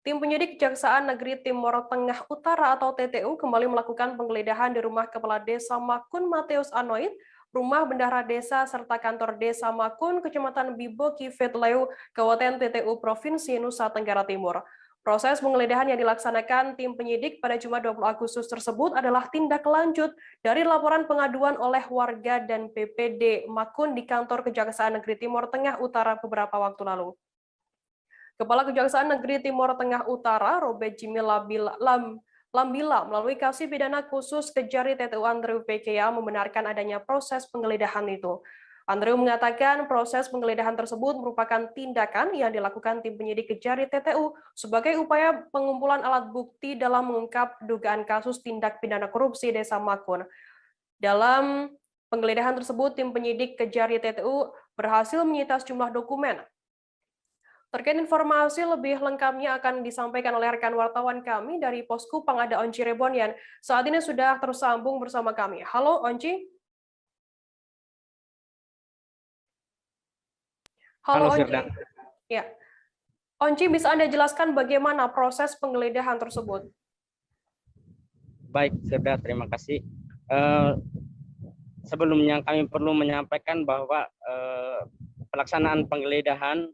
Tim penyidik Kejaksaan Negeri Timur Tengah Utara atau TTU kembali melakukan penggeledahan di rumah Kepala Desa Makun Mateus Anoit, rumah bendahara desa serta kantor Desa Makun, Kecamatan Bibo, Kivetleu, Kabupaten TTU Provinsi Nusa Tenggara Timur. Proses penggeledahan yang dilaksanakan tim penyidik pada Jumat 20 Agustus tersebut adalah tindak lanjut dari laporan pengaduan oleh warga dan PPD Makun di kantor Kejaksaan Negeri Timur Tengah Utara beberapa waktu lalu. Kepala Kejaksaan Negeri Timur Tengah Utara, Robert Jimmy Lambila, melalui Kasih Pidana Khusus Kejari TTU Andrew PKA membenarkan adanya proses penggeledahan itu. Andrew mengatakan proses penggeledahan tersebut merupakan tindakan yang dilakukan tim penyidik Kejari TTU sebagai upaya pengumpulan alat bukti dalam mengungkap dugaan kasus tindak pidana korupsi Desa Makun. Dalam penggeledahan tersebut, tim penyidik Kejari TTU berhasil menyita sejumlah dokumen. Terkait informasi lebih lengkapnya akan disampaikan oleh rekan wartawan kami dari Posku Pengadaan Cirebon yang saat ini sudah tersambung bersama kami. Halo Onci. Halo Halo Onci. Firda. Ya. Onci, bisa Anda jelaskan bagaimana proses penggeledahan tersebut? Baik Firda, terima kasih. Sebelumnya kami perlu menyampaikan bahwa pelaksanaan penggeledahan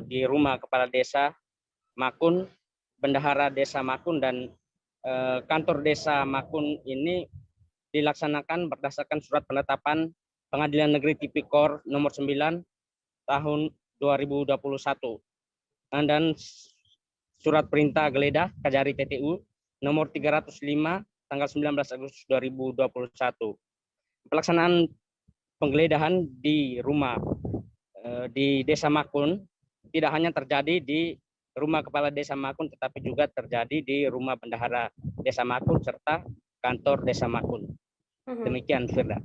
di rumah Kepala Desa Makun, Bendahara Desa Makun dan kantor Desa Makun ini dilaksanakan berdasarkan surat penetapan Pengadilan Negeri Tipikor nomor 9 tahun 2021 dan surat perintah geledah Kejari TTU nomor 305 tanggal 19 Agustus 2021. Pelaksanaan penggeledahan di rumah di Desa Makun tidak hanya terjadi di rumah Kepala Desa Makun, tetapi juga terjadi di rumah Bendahara Desa Makun serta kantor Desa Makun. Demikian, Firda.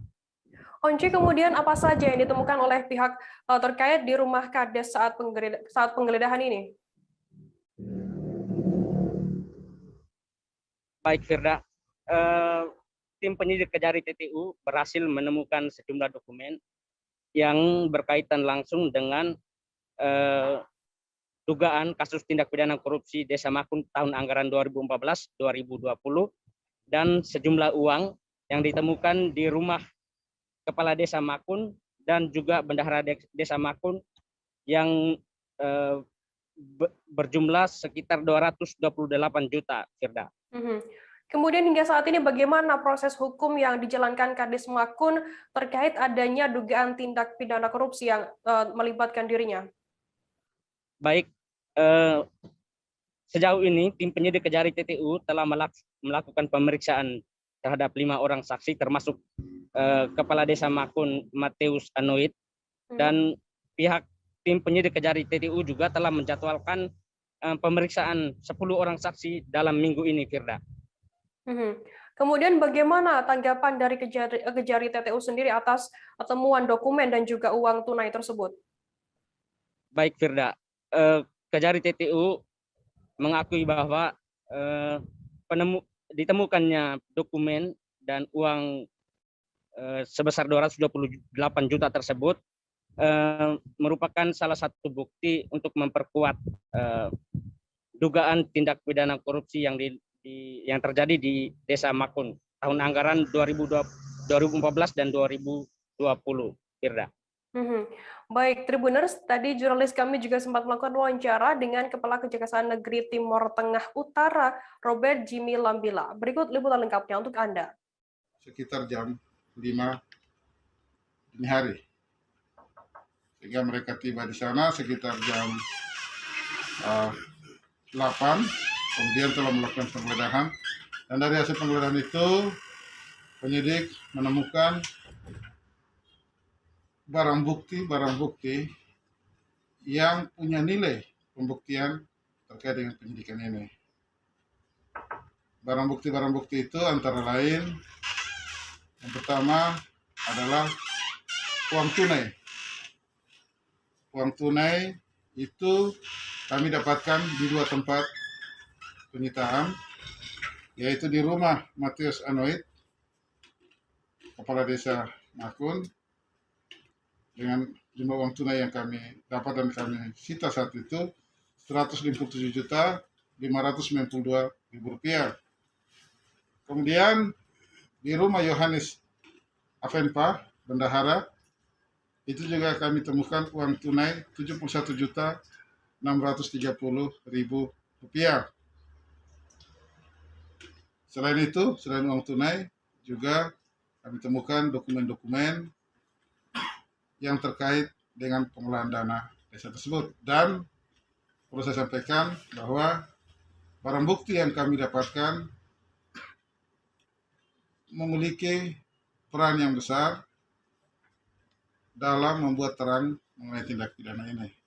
Onci, kemudian apa saja yang ditemukan oleh pihak terkait di rumah Kades saat penggeledahan ini? Baik, Firda. Tim penyidik Kejari TTU berhasil menemukan sejumlah dokumen yang berkaitan langsung dengan dugaan kasus tindak pidana korupsi Desa Makun tahun anggaran 2014-2020 dan sejumlah uang yang ditemukan di rumah Kepala Desa Makun dan juga Bendahara Desa Makun yang berjumlah sekitar 228 juta, Firda. Kemudian hingga saat ini bagaimana proses hukum yang dijalankan Kades Makun terkait adanya dugaan tindak pidana korupsi yang melibatkan dirinya? Baik, sejauh ini tim penyidik Kejari TTU telah melakukan pemeriksaan terhadap 5 orang saksi termasuk Kepala Desa Makun Mateus Anoit dan pihak tim penyidik Kejari TTU juga telah menjadwalkan pemeriksaan 10 orang saksi dalam minggu ini, Firda. Kemudian bagaimana tanggapan dari Kejari TTU sendiri atas temuan dokumen dan juga uang tunai tersebut? Baik, Firda. Kejari TTU mengakui bahwa ditemukannya dokumen dan uang sebesar 228 juta tersebut merupakan salah satu bukti untuk memperkuat dugaan tindak pidana korupsi yang terjadi di Desa Makun tahun anggaran 2014 dan 2020, Firda. Baik, Tribuners, tadi jurnalis kami juga sempat melakukan wawancara dengan Kepala Kejaksaan Negeri Timur Tengah Utara, Robert Jimmy Lambila. Berikut liputan lengkapnya untuk Anda. Sekitar jam 5 dini hari, sehingga mereka tiba di sana sekitar jam 8, kemudian telah melakukan penggeledahan, dan dari hasil penggeledahan itu penyidik menemukan barang bukti yang punya nilai pembuktian terkait dengan penyidikan ini. Barang bukti itu antara lain, yang pertama adalah uang tunai. Uang tunai itu kami dapatkan di 2 tempat penyitaan, yaitu di rumah Mateus Anoit, Kepala Desa Makun, dengan jumlah uang tunai yang kami dapat dan kami sita saat itu Rp157.592.000. Kemudian di rumah Yohanes Avenpa, bendahara, itu juga kami temukan uang tunai Rp61.630.000. Selain itu, selain uang tunai, juga kami temukan dokumen-dokumen yang terkait dengan pengelolaan dana desa tersebut. Dan perlu saya sampaikan bahwa barang bukti yang kami dapatkan memiliki peran yang besar dalam membuat terang mengenai tindak pidana ini.